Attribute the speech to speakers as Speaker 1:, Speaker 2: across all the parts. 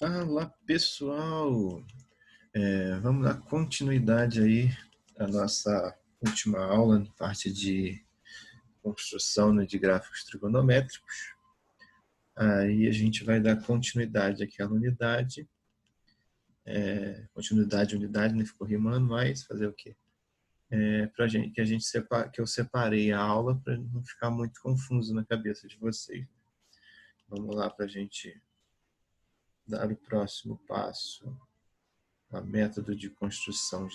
Speaker 1: Fala pessoal, vamos dar continuidade aí à nossa última aula, na parte de construção, né, de gráficos trigonométricos. Aí a gente vai dar continuidade àquela unidade, unidade, né, ficou rimando, mas fazer o quê? Pra gente, que eu separei a aula para não ficar muito confuso na cabeça de vocês. Vamos lá para a gente dar o próximo passo, a método de construção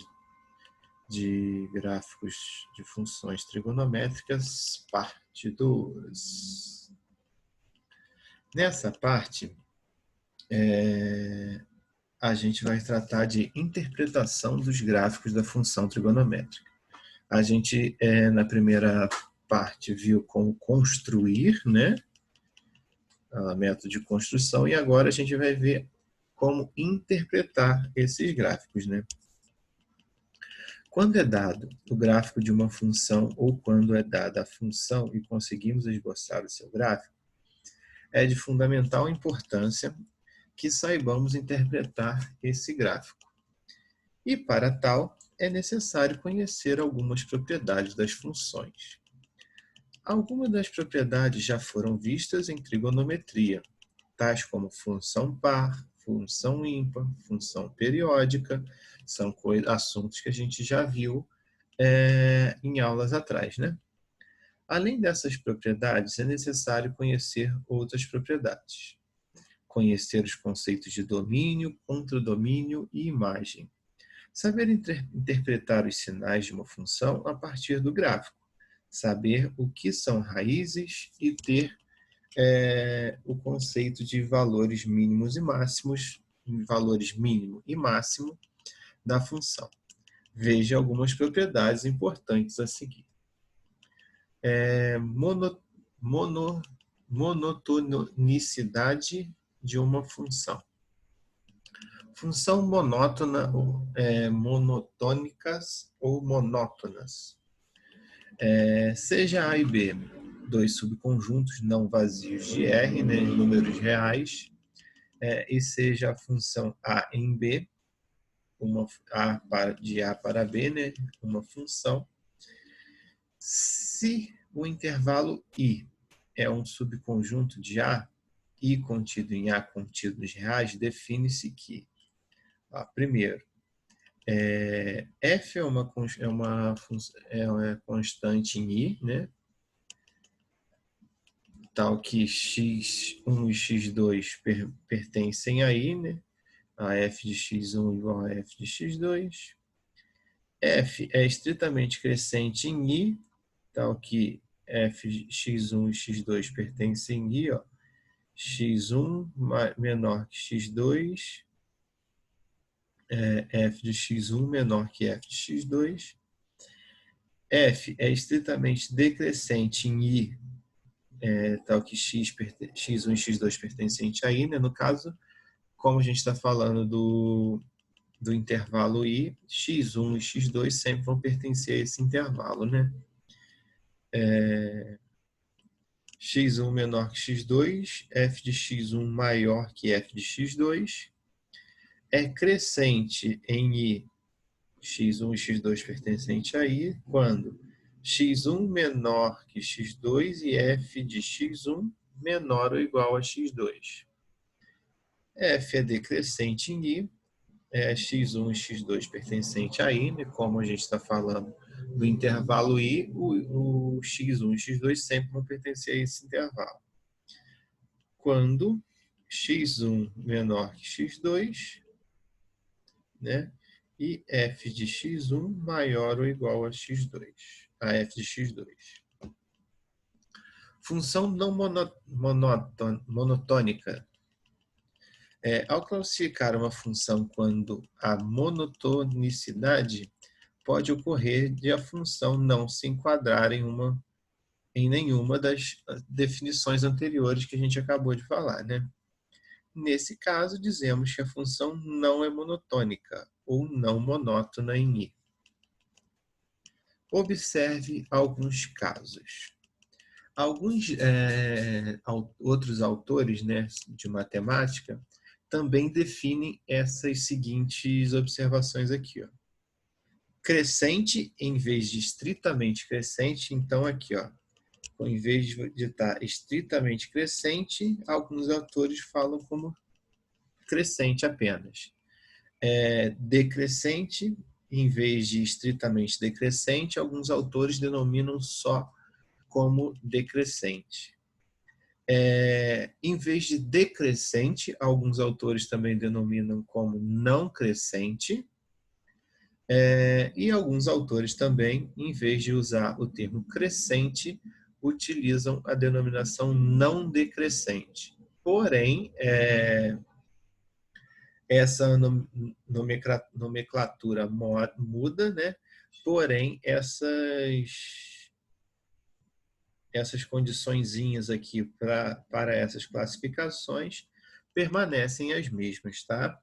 Speaker 1: de gráficos de funções trigonométricas, parte 2. Nessa parte, a gente vai tratar de interpretação dos gráficos da função trigonométrica. A gente, na primeira parte, viu como construir, né, a método de construção, e agora a gente vai ver como interpretar esses gráficos, né? Quando é dado o gráfico de uma função ou quando é dada a função e conseguimos esboçar o seu gráfico, é de fundamental importância que saibamos interpretar esse gráfico. E para tal, é necessário conhecer algumas propriedades das funções. Algumas das propriedades já foram vistas em trigonometria, tais como função par, função ímpar, função periódica, são assuntos que a gente já viu em aulas atrás, né? Além dessas propriedades, é necessário conhecer outras propriedades. Conhecer os conceitos de domínio, contradomínio e imagem. Saber interpretar os sinais de uma função a partir do gráfico. Saber o que são raízes e ter o conceito de valores mínimos e máximos, valores mínimo e máximo da função. Veja algumas propriedades importantes a seguir. Monotonicidade de uma função. Função monótona, monotônicas ou monótonas. Seja A e B dois subconjuntos não vazios de R, né, números reais, e seja a função A em B, de A para B, né, uma função. Se o intervalo I é um subconjunto de A, I contido em A contido nos reais, define-se que, primeiro, F é uma constante em I, né? Tal que x1 e x2 pertencem a I, né? A f de x1 igual a f de x2. F é estritamente crescente em I, tal que f de x1 e x2 pertencem em I, ó. x1 menor que x2, f de x1 menor que f de x2. F é estritamente decrescente em I, tal que x1 e x2 pertencente a I, né? No caso, como a gente está falando do intervalo I, x1 e x2 sempre vão pertencer a esse intervalo, né? X1 menor que x2, f de x1 maior que f de x2, é crescente em I, x1 e x2 pertencente a I, quando x1 menor que x2 e f de x1 menor ou igual a x2. F é decrescente em I, x1 e x2 pertencente a I, né? Como a gente está falando do intervalo I, o x1 e x2 sempre vão pertencer a esse intervalo. Quando x1 menor que x2, né? E f de x1 maior ou igual a x2, a f de x2. Função não monotônica. Ao classificar uma função quando a monotonicidade pode ocorrer de a função não se enquadrar em nenhuma das definições anteriores que a gente acabou de falar, né? Nesse caso, dizemos que a função não é monotônica ou não monótona em I. Observe alguns casos. Alguns outros autores, né, de matemática também definem essas seguintes observações aqui, ó. Crescente em vez de estritamente crescente, então aqui, ó, em vez de estar estritamente crescente, alguns autores falam como crescente apenas. Decrescente, em vez de estritamente decrescente, alguns autores denominam só como decrescente. Em vez de decrescente, alguns autores também denominam como não crescente. E alguns autores também, em vez de usar o termo crescente, utilizam a denominação não decrescente. Porém, essa nomenclatura muda, né? Porém, essas condiçõezinhas aqui para essas classificações permanecem as mesmas, tá?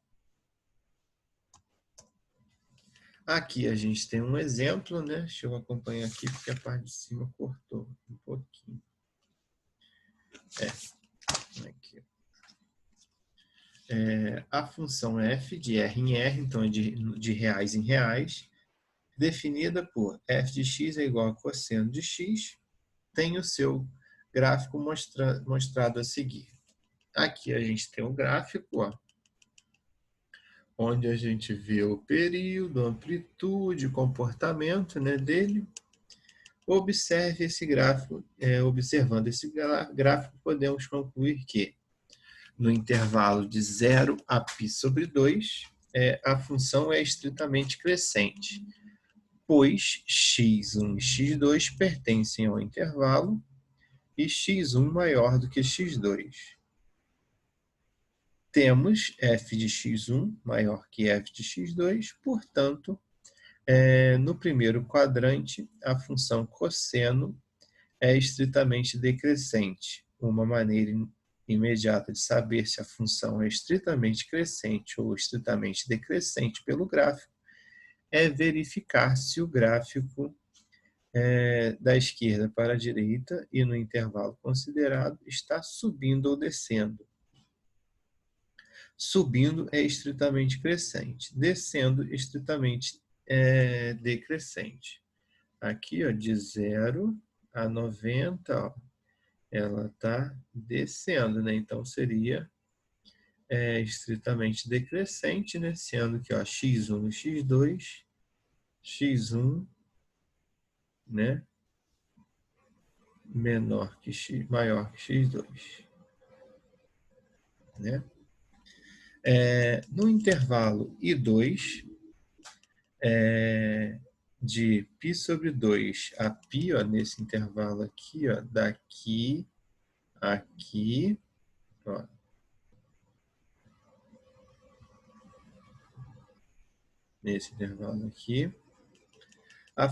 Speaker 1: Aqui a gente tem um exemplo, né? Deixa eu acompanhar aqui porque a parte de cima cortou um pouquinho. Aqui. A função f de R em R, então é de reais em reais, definida por f de x é igual a cosseno de x, tem o seu gráfico mostrado a seguir. Aqui a gente tem o gráfico, ó, onde a gente vê o período, amplitude, comportamento, né, dele. Observe esse gráfico. Observando esse gráfico, podemos concluir que no intervalo de 0 a π/2, a função é estritamente crescente, pois x1 e x2 pertencem ao intervalo e x1 maior do que x2. Temos f de x1 maior que f de x2, portanto, no primeiro quadrante, a função cosseno é estritamente decrescente. Uma maneira imediata de saber se a função é estritamente crescente ou estritamente decrescente pelo gráfico é verificar se o gráfico da esquerda para a direita e no intervalo considerado está subindo ou descendo. Subindo é estritamente crescente, descendo estritamente decrescente. Aqui, ó, de 0 a 90, ó, ela está descendo, né? Então seria estritamente decrescente, né? Sendo que, ó, x1 e x2, x1, né, maior que x2, né? No intervalo I2, de π/2 a π, ó, nesse intervalo aqui, ó, daqui, aqui, ó, nesse intervalo aqui, a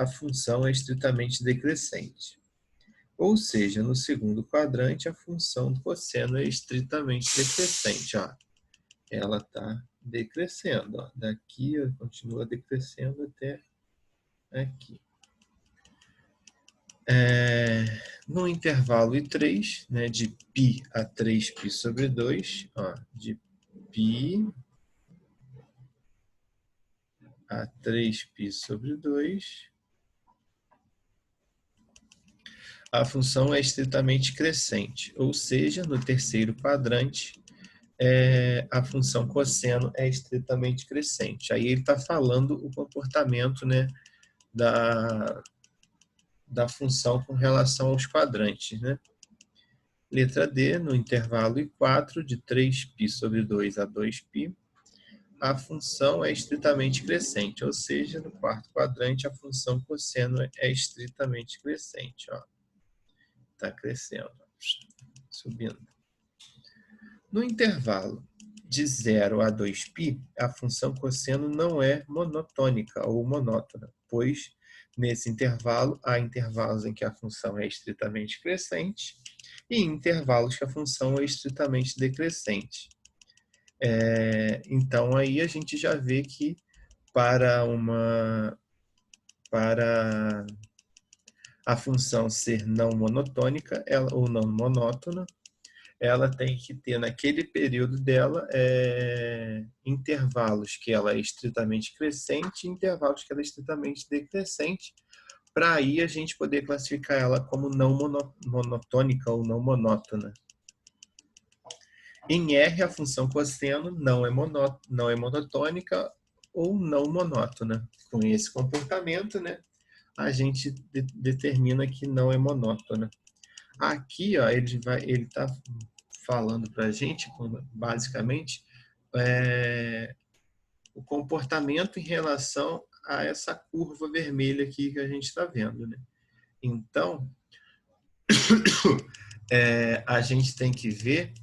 Speaker 1: função é estritamente decrescente. Ou seja, no segundo quadrante, a função do cosseno é estritamente decrescente. Ó. Ela está decrescendo. Ó. Daqui, ó, continua decrescendo até aqui. No intervalo I3, né, de π a 3π/2, ó, de π a 3π/2, a função é estritamente crescente, ou seja, no terceiro quadrante, a função cosseno é estritamente crescente. Aí ele está falando o comportamento, né, da função com relação aos quadrantes. Né? Letra D, no intervalo I4, de 3π/2 a 2π, a função é estritamente crescente, ou seja, no quarto quadrante, a função cosseno é estritamente crescente. Está crescendo, subindo. No intervalo de 0 a 2π, a função cosseno não é monotônica ou monótona, pois nesse intervalo há intervalos em que a função é estritamente crescente e intervalos que a função é estritamente decrescente. Então aí a gente já vê que para a função ser não monotônica ou não monótona, ela tem que ter naquele período dela intervalos que ela é estritamente crescente e intervalos que ela é estritamente decrescente, para aí a gente poder classificar ela como não monotônica ou não monótona. Em R, a função cosseno não é monotônica ou não monótona. Com esse comportamento, né, a gente determina que não é monótona. Aqui, ó, ele está falando para a gente, basicamente, o comportamento em relação a essa curva vermelha aqui que a gente está vendo, né? Então, a gente tem que ver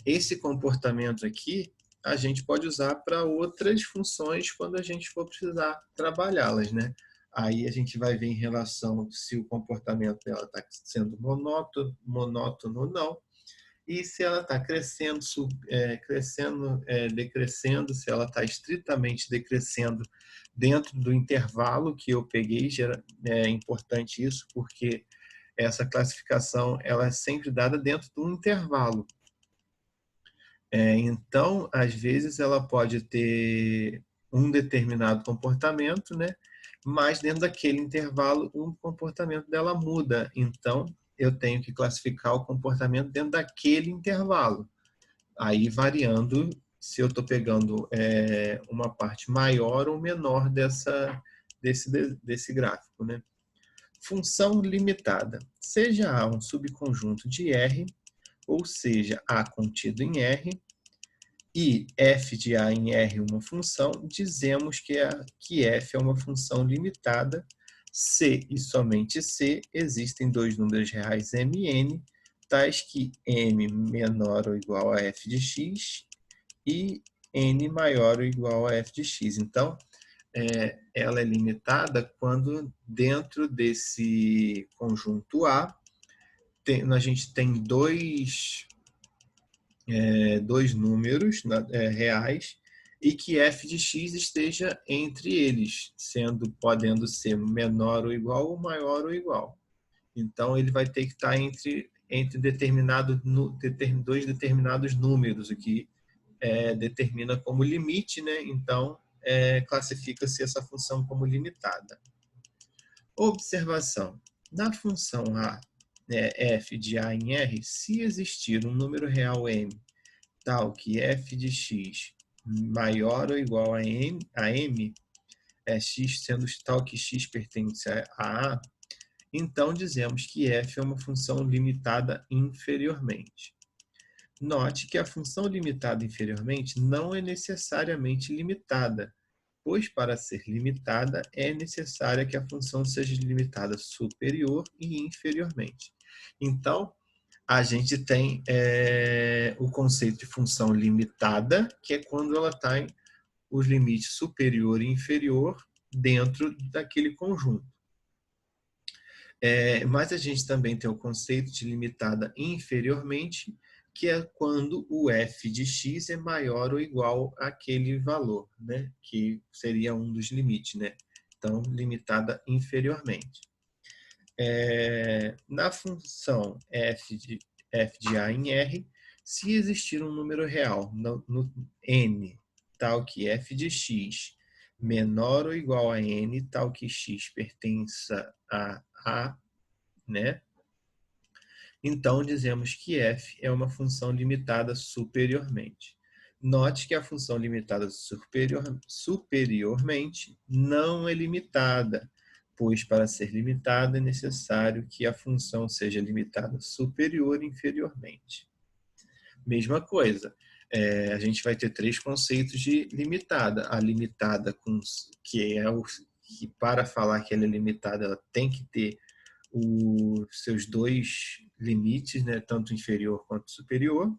Speaker 1: esse comportamento aqui, a gente pode usar para outras funções quando a gente for precisar trabalhá-las, né? Aí a gente vai ver em relação se o comportamento dela está sendo monótono ou não, e se ela está crescendo, decrescendo, se ela está estritamente decrescendo dentro do intervalo que eu peguei. É importante isso, porque essa classificação ela é sempre dada dentro de um intervalo. Então, às vezes, ela pode ter um determinado comportamento, né? Mas dentro daquele intervalo, o comportamento dela muda. Então, eu tenho que classificar o comportamento dentro daquele intervalo. Aí, variando se eu estou pegando uma parte maior ou menor desse gráfico, né? Função limitada. Seja A um subconjunto de R, ou seja, A contido em R, e f de A em R uma função, dizemos que f é uma função limitada, se e somente se existem dois números reais m e n, tais que m menor ou igual a f de x e n maior ou igual a f de x. Então, ela é limitada quando dentro desse conjunto A, a gente tem dois números reais e que f de x esteja entre eles, podendo ser menor ou igual ou maior ou igual. Então, ele vai ter que estar entre dois determinados números, o que determina como limite, né? Então, classifica-se essa função como limitada. Observação. Na função f de A em R, se existir um número real m tal que f de x maior ou igual a m, x sendo tal que x pertence a A, então dizemos que f é uma função limitada inferiormente. Note que a função limitada inferiormente não é necessariamente limitada, pois para ser limitada é necessária que a função seja limitada superior e inferiormente. Então, a gente tem o conceito de função limitada, que é quando ela está em os limites superior e inferior dentro daquele conjunto. Mas a gente também tem o conceito de limitada inferiormente, que é quando o f de x é maior ou igual àquele valor, né? Que seria um dos limites, né? Então, limitada inferiormente. Na função f de A em R, se existir um número real no n, tal que f de x menor ou igual a n, tal que x pertença a A, né? Então, dizemos que f é uma função limitada superiormente. Note que a função limitada superiormente não é limitada, pois para ser limitada é necessário que a função seja limitada superior e inferiormente. Mesma coisa, a gente vai ter três conceitos de limitada. A limitada, que para falar que ela é limitada, ela tem que ter os seus dois limites, né, tanto inferior quanto superior.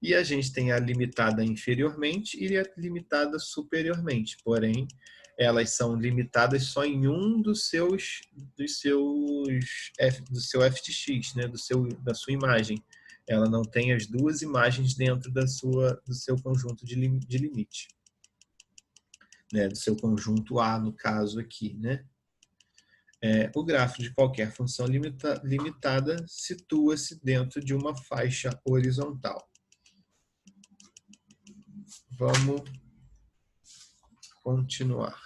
Speaker 1: E a gente tem a limitada inferiormente e a limitada superiormente. Porém, elas são limitadas só em um do seu f de x, né, da sua imagem. Ela não tem as duas imagens dentro do seu conjunto de limite, né, do seu conjunto A, no caso aqui, né? O gráfico de qualquer função limitada situa-se dentro de uma faixa horizontal. Vamos continuar.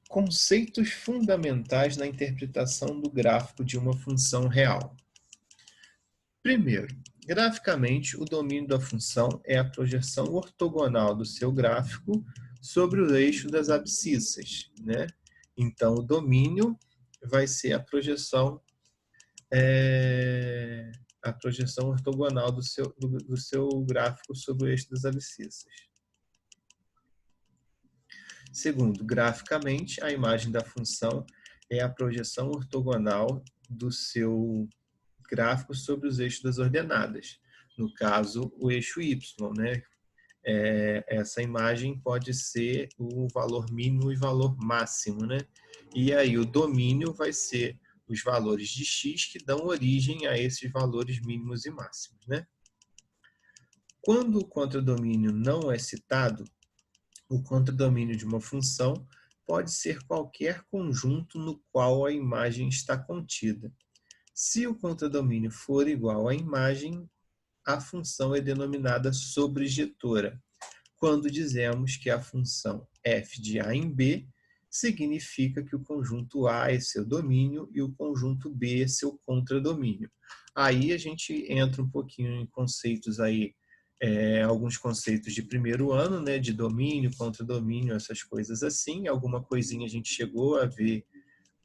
Speaker 1: Conceitos fundamentais na interpretação do gráfico de uma função real. Primeiro, graficamente, o domínio da função é a projeção ortogonal do seu gráfico sobre o eixo das abscissas, né? Então, o domínio vai ser a projeção ortogonal do seu gráfico sobre o eixo das abscissas. Segundo, graficamente, a imagem da função é a projeção ortogonal do seu gráfico sobre os eixos das ordenadas. No caso, o eixo Y, né? Essa imagem pode ser o valor mínimo e valor máximo, né? E aí o domínio vai ser os valores de x que dão origem a esses valores mínimos e máximos, né? Quando o contradomínio não é citado, o contradomínio de uma função pode ser qualquer conjunto no qual a imagem está contida. Se o contradomínio for igual à imagem, a função é denominada sobrejetora. Quando dizemos que a função f de A em B significa que o conjunto A é seu domínio e o conjunto B é seu contradomínio. Aí a gente entra um pouquinho em conceitos aí, alguns conceitos de primeiro ano, né, de domínio, contradomínio, essas coisas assim. Alguma coisinha a gente chegou a ver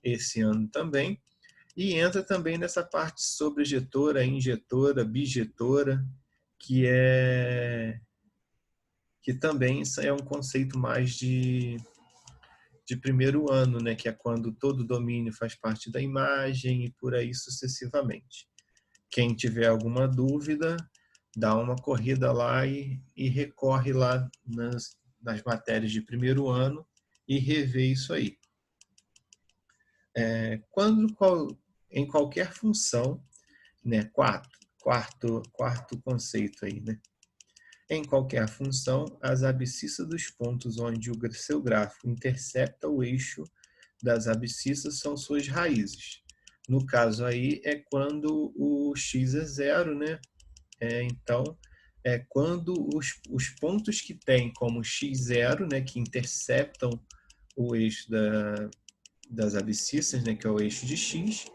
Speaker 1: esse ano também. E entra também nessa parte sobrejetora, injetora, bijetora, que também é um conceito mais de primeiro ano, né? Que é quando todo domínio faz parte da imagem e por aí sucessivamente. Quem tiver alguma dúvida, dá uma corrida lá e recorre lá nas matérias de primeiro ano e revê isso aí. Em qualquer função, né? Quarto conceito aí, né? Em qualquer função, as abscissas dos pontos onde o seu gráfico intercepta o eixo das abscissas são suas raízes. No caso aí é quando o x é zero, né? Então, é quando os pontos que tem como x0, né, que interceptam o eixo das abscissas, né, que é o eixo de x,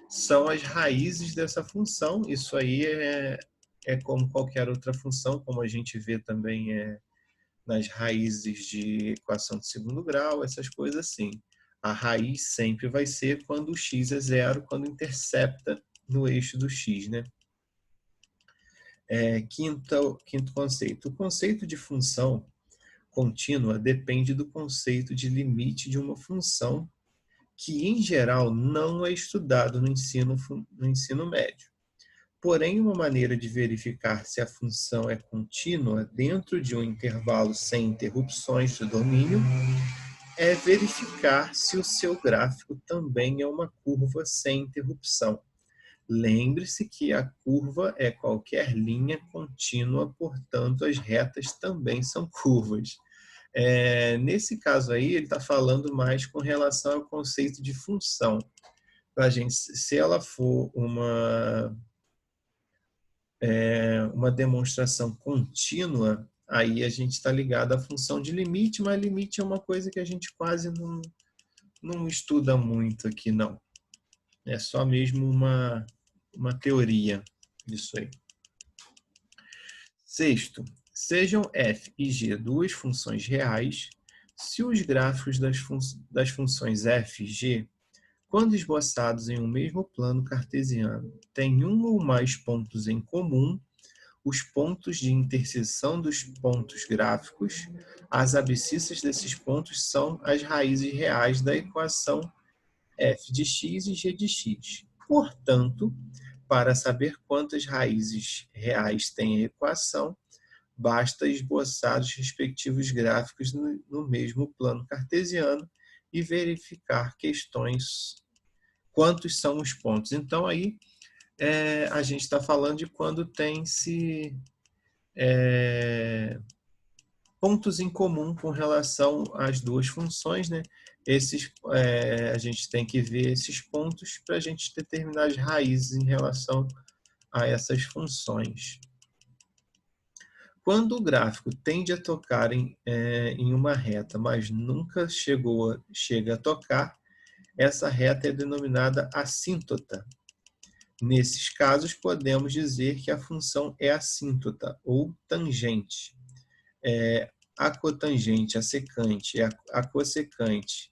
Speaker 1: são as raízes dessa função. Isso aí é como qualquer outra função, como a gente vê também nas raízes de equação de segundo grau, essas coisas assim. A raiz sempre vai ser quando o x é zero, quando intercepta no eixo do x, né? Quinto conceito. O conceito de função contínua depende do conceito de limite de uma função, que, em geral, não é estudado no ensino médio. Porém, uma maneira de verificar se a função é contínua dentro de um intervalo sem interrupções do domínio é verificar se o seu gráfico também é uma curva sem interrupção. Lembre-se que a curva é qualquer linha contínua, portanto, as retas também são curvas. Nesse caso aí, ele está falando mais com relação ao conceito de função. Pra gente, se ela for uma demonstração contínua, aí a gente está ligado à função de limite, mas limite é uma coisa que a gente quase não estuda muito aqui, não. É só mesmo uma teoria disso aí. Sexto, sejam f e g duas funções reais, se os gráficos das funções f e g, quando esboçados em um mesmo plano cartesiano, têm um ou mais pontos em comum, os pontos de interseção dos pontos gráficos, as abscissas desses pontos são as raízes reais da equação f de x e g de x. Portanto, para saber quantas raízes reais tem a equação, basta esboçar os respectivos gráficos no mesmo plano cartesiano e verificar quantos são os pontos. Então, aí a gente está falando de quando tem-se Pontos em comum com relação às duas funções, né? A gente tem que ver esses pontos para a gente determinar as raízes em relação a essas funções. Quando o gráfico tende a tocar em uma reta, mas nunca chega a tocar, essa reta é denominada assíntota. Nesses casos, podemos dizer que a função é assíntota ou tangente. A cotangente, a secante, a cossecante,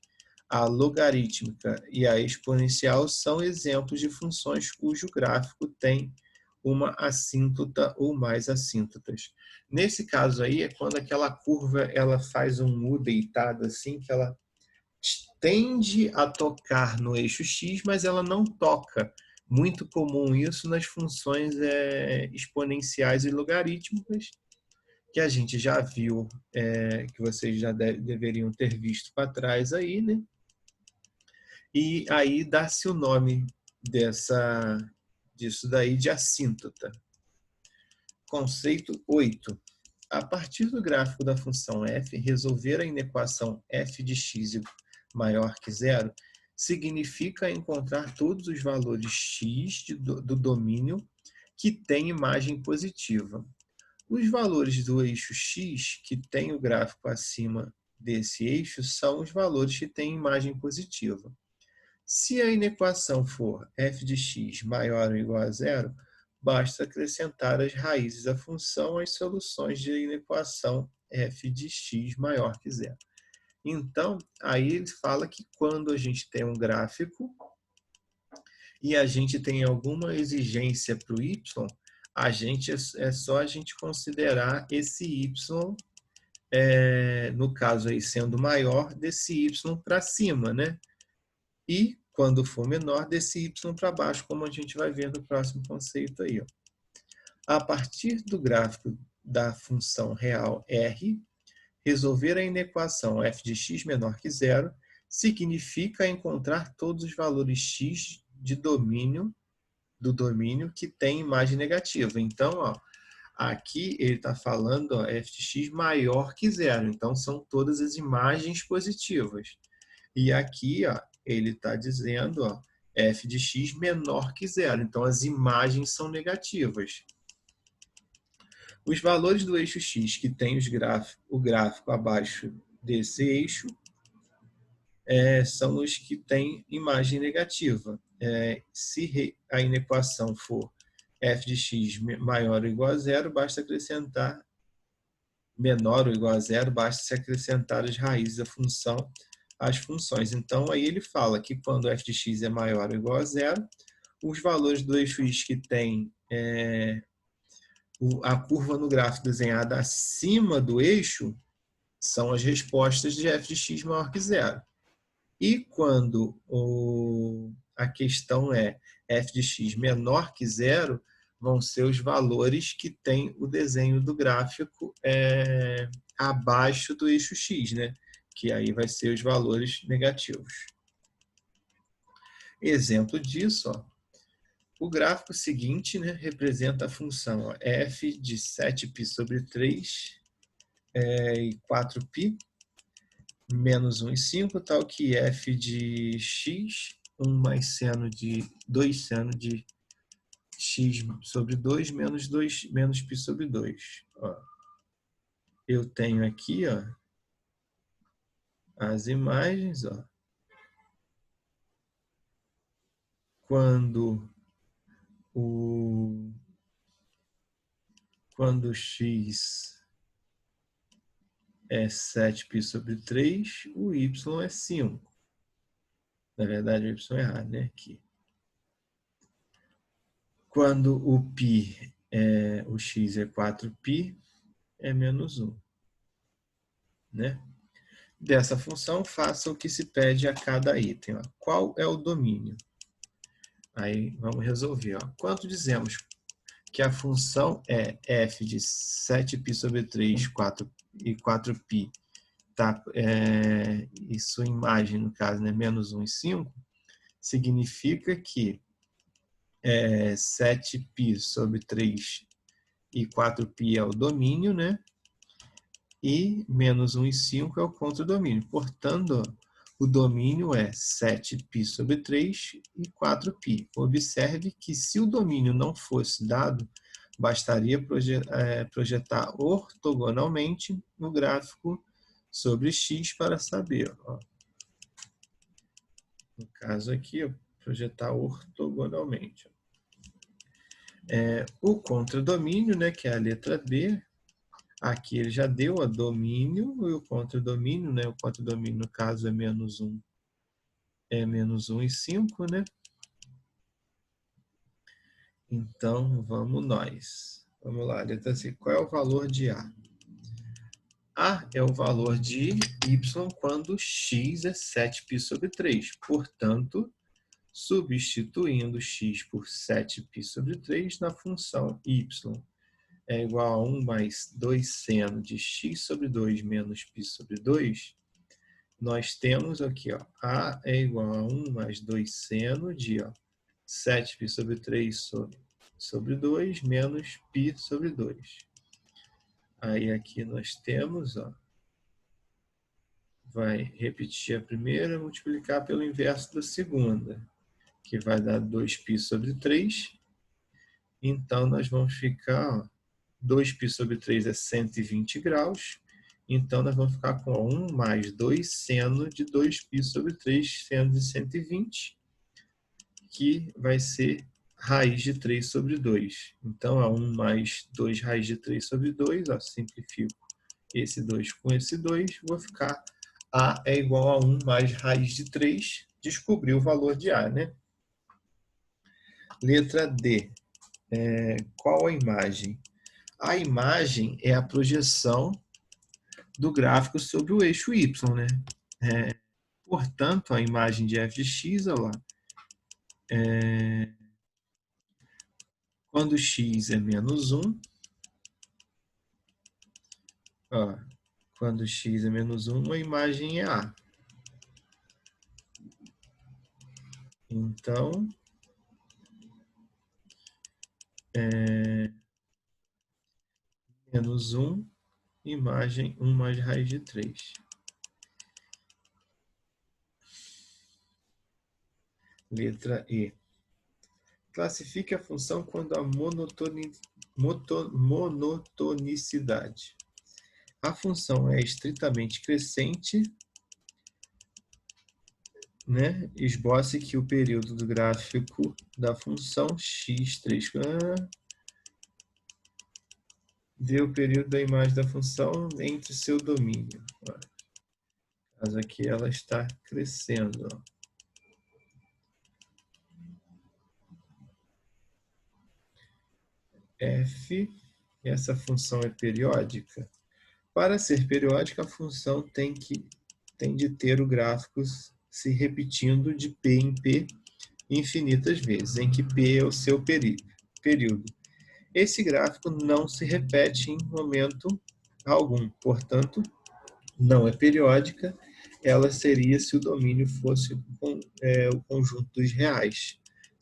Speaker 1: a logarítmica e a exponencial são exemplos de funções cujo gráfico tem uma assíntota ou mais assíntotas. Nesse caso aí, é quando aquela curva ela faz um U deitado assim, que ela tende a tocar no eixo X, mas ela não toca. Muito comum isso nas funções exponenciais e logarítmicas, que a gente já viu, que vocês já deveriam ter visto para trás aí, né? E aí dá-se o nome disso daí de assíntota. Conceito 8. A partir do gráfico da função f, resolver a inequação f de x maior que zero significa encontrar todos os valores x do domínio que tem imagem positiva. Os valores do eixo x, que tem o gráfico acima desse eixo, são os valores que têm imagem positiva. Se a inequação for f de x maior ou igual a zero, basta acrescentar as raízes da função às soluções de inequação f de x maior que zero. Então, aí ele fala que quando a gente tem um gráfico e a gente tem alguma exigência para o y, é só a gente considerar esse y, no caso aí sendo maior, desse y para cima, né? E quando for menor, desse y para baixo, como a gente vai ver no próximo conceito aí. Ó. A partir do gráfico da função real r, resolver a inequação f de x menor que zero significa encontrar todos os valores x do domínio que tem imagem negativa. Então, ó, aqui ele está falando f de x maior que zero. Então, são todas as imagens positivas. E aqui ó, ele está dizendo ó, f de x menor que zero. Então, as imagens são negativas. Os valores do eixo x que tem o gráfico abaixo desse eixo são os que têm imagem negativa. Se a inequação for f de x maior ou igual a zero, basta acrescentar menor ou igual a zero, basta se acrescentar as raízes da função às funções. Então, aí ele fala que quando f de x é maior ou igual a zero, os valores do eixo x que tem a curva no gráfico desenhada acima do eixo são as respostas de f de x maior que zero. E quando a questão é f de x menor que zero, vão ser os valores que tem o desenho do gráfico abaixo do eixo x, né? Que aí vai ser os valores negativos. Exemplo disso, ó, o gráfico seguinte, né, representa a função ó, f de 7π sobre 3 e 4π menos 1 e 5, tal que f de x, 1 mais seno de 2 seno de x sobre 2 menos π sobre 2. Ó. Eu tenho aqui ó, as imagens. Ó. Quando x é 7π sobre 3, o y é 5. Na verdade, o y é errado, né? Aqui. Quando o x é 4π, é menos 1. Né? Dessa função, faça o que se pede a cada item. Ó. Qual é o domínio? Aí, vamos resolver. Ó. Quando dizemos que a função é f de 7π sobre 3 e 4π, tá? E sua imagem, no caso, né? Menos 1 e 5, significa que 7π sobre 3 e 4π é o domínio, né? e menos 1,5 é o contradomínio. Portanto, o domínio é 7π sobre 3 e 4π. Observe que se o domínio não fosse dado, bastaria projetar ortogonalmente no gráfico sobre x para saber. Ó. No caso aqui, projetar ortogonalmente. O contradomínio, né, que é a letra D, aqui ele já deu o domínio e o contradomínio, né? O contradomínio, no caso, é menos 1. É menos 1,5, né? Então, vamos nós. Vamos lá, letra C. Qual é o valor de A? A é o valor de y quando x é 7π sobre 3. Portanto, substituindo x por 7π sobre 3 na função y é igual a 1 mais 2 seno de x sobre 2 menos π sobre 2, nós temos aqui, ó, A é igual a 1 mais 2 seno de 7π sobre 3 sobre 2 menos π sobre 2. Aí aqui nós temos, ó, vai repetir a primeira, multiplicar pelo inverso da segunda, que vai dar 2π sobre 3. Então, nós vamos ficar, ó, 2π sobre 3 é 120 graus. Então, nós vamos ficar com 1 mais 2 seno de 2π sobre 3, seno de 120, que vai ser raiz de 3 sobre 2. Então, a 1 mais 2 raiz de 3 sobre 2, ó, simplifico esse 2 com esse 2, vou ficar A é igual a 1 mais raiz de 3, descobri o valor de A, né? Letra D. Qual a imagem? A imagem é a projeção do gráfico sobre o eixo Y, né? Portanto, a imagem de f de x, olha lá, quando x é menos 1, ó, quando x é menos 1, a imagem é A. Então, menos 1, imagem 1 mais raiz de 3. Letra E. Classifique a função quando a monotonicidade. A função é estritamente crescente, né? Esboce que o período do gráfico da função x3 dê o período da imagem da função entre seu domínio. No caso aqui ela está crescendo. Ó. F, essa função é periódica. Para ser periódica, a função tem de ter o gráfico se repetindo de P em P infinitas vezes, em que P é o seu período. Esse gráfico não se repete em momento algum, portanto, não é periódica, ela seria se o domínio fosse o conjunto dos reais.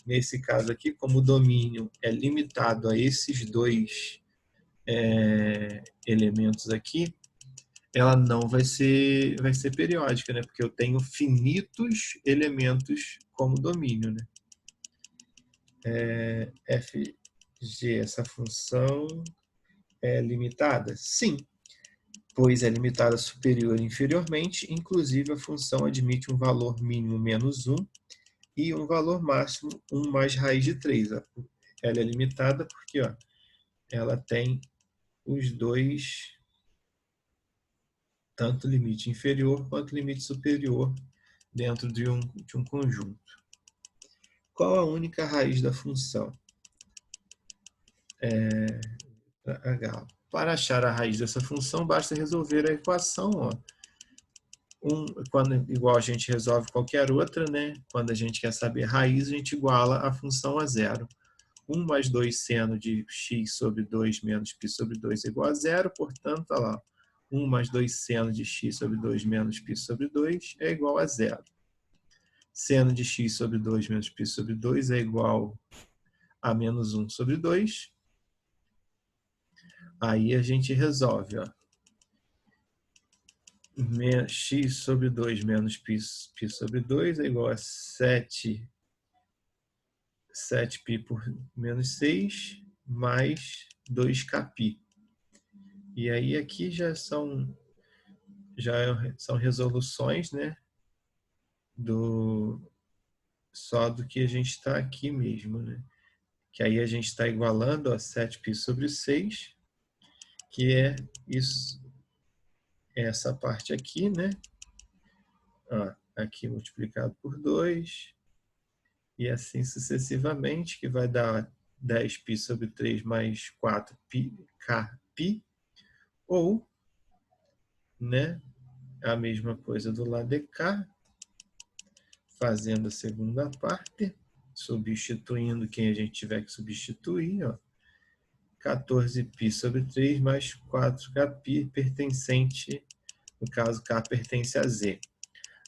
Speaker 1: Nesse caso aqui, como o domínio é limitado a esses dois elementos aqui, ela não vai ser periódica, né? Porque eu tenho finitos elementos como domínio, né? FG, essa função é limitada? Sim, pois é limitada superior e inferiormente, inclusive a função admite um valor mínimo menos 1 e um valor máximo 1 mais raiz de 3. Ó. Ela é limitada porque, ó, ela tem os dois, tanto limite inferior quanto limite superior, dentro de um conjunto. Qual a única raiz da função? H. Para achar a raiz dessa função, basta resolver a equação. Ó. Igual a gente resolve qualquer outra, né? Quando a gente quer saber raiz, a gente iguala a função a zero. 1 mais 2 seno de x sobre 2 menos π sobre 2 é igual a zero, portanto, olha lá, 1 mais 2 seno de x sobre 2 menos π sobre 2 é igual a zero. Seno de x sobre 2 menos π sobre 2 é igual a menos 1 sobre 2. Aí a gente resolve. Ó. x sobre 2 menos π sobre 2 é igual a 7π por menos 6 mais 2kπ. E aí aqui já são resoluções, né, só do que a gente está aqui mesmo, né? Que aí a gente está igualando a 7π sobre 6, que é isso, essa parte aqui, né? Ó, aqui multiplicado por 2, e assim sucessivamente, que vai dar 10π sobre 3 mais 4kπ, ou, né, a mesma coisa do lado de cá, fazendo a segunda parte, substituindo quem a gente tiver que substituir, ó, 14π sobre 3 mais 4kπ pertencente, no caso k pertence a z.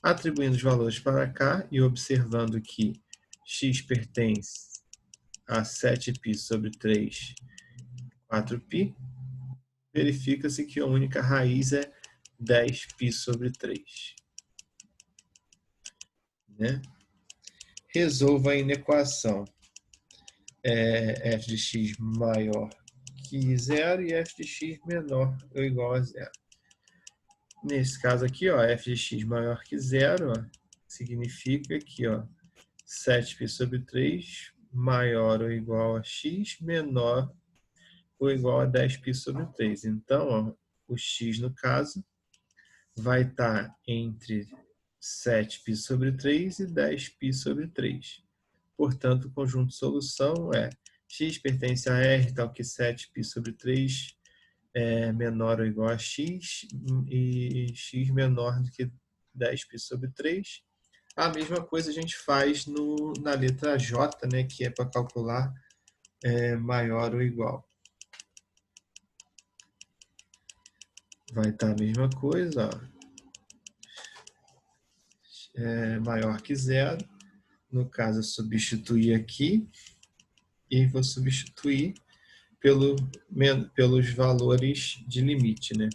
Speaker 1: Atribuindo os valores para k e observando que x pertence a 7π sobre 3, 4π, verifica-se que a única raiz é 10π sobre 3. Né? Resolva a inequação f de x maior que zero e f de x menor ou igual a zero. Nesse caso aqui, ó, f de x maior que zero, ó, significa que, ó, 7π sobre 3 maior ou igual a x, menor ou igual a 10π sobre 3. Então, ó, o x, no caso, vai estar entre 7π sobre 3 e 10π sobre 3. Portanto, o conjunto de solução é x pertence a R, tal que 7π sobre 3 é menor ou igual a x e x menor do que 10π sobre 3. A mesma coisa a gente faz na letra J, né, que é para calcular maior ou igual. Vai estar a mesma coisa, ó. Maior que zero. No caso, eu substituir aqui e vou substituir pelos valores de limite, né?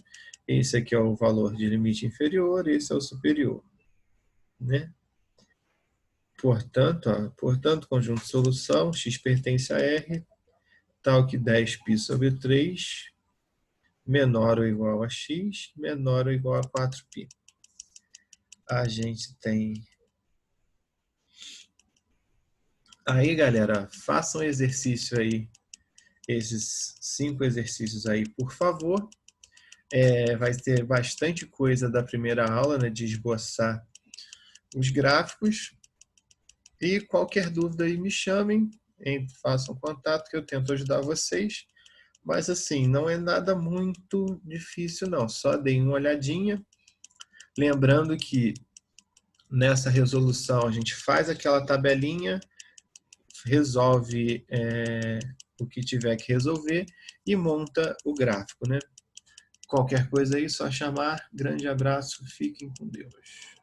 Speaker 1: Esse aqui é o valor de limite inferior, esse é o superior, né? Portanto, conjunto de solução, x pertence a R, tal que 10π sobre 3, menor ou igual a x, menor ou igual a 4π. A gente tem... Aí, galera, façam exercício aí, esses 5 exercícios aí, por favor. Vai ter bastante coisa da primeira aula, né, de esboçar os gráficos. E qualquer dúvida aí me chamem, façam contato que eu tento ajudar vocês. Mas assim, não é nada muito difícil não, só deem uma olhadinha. Lembrando que nessa resolução a gente faz aquela tabelinha, resolve o que tiver que resolver e monta o gráfico, né? Qualquer coisa aí, só chamar. Grande abraço, fiquem com Deus.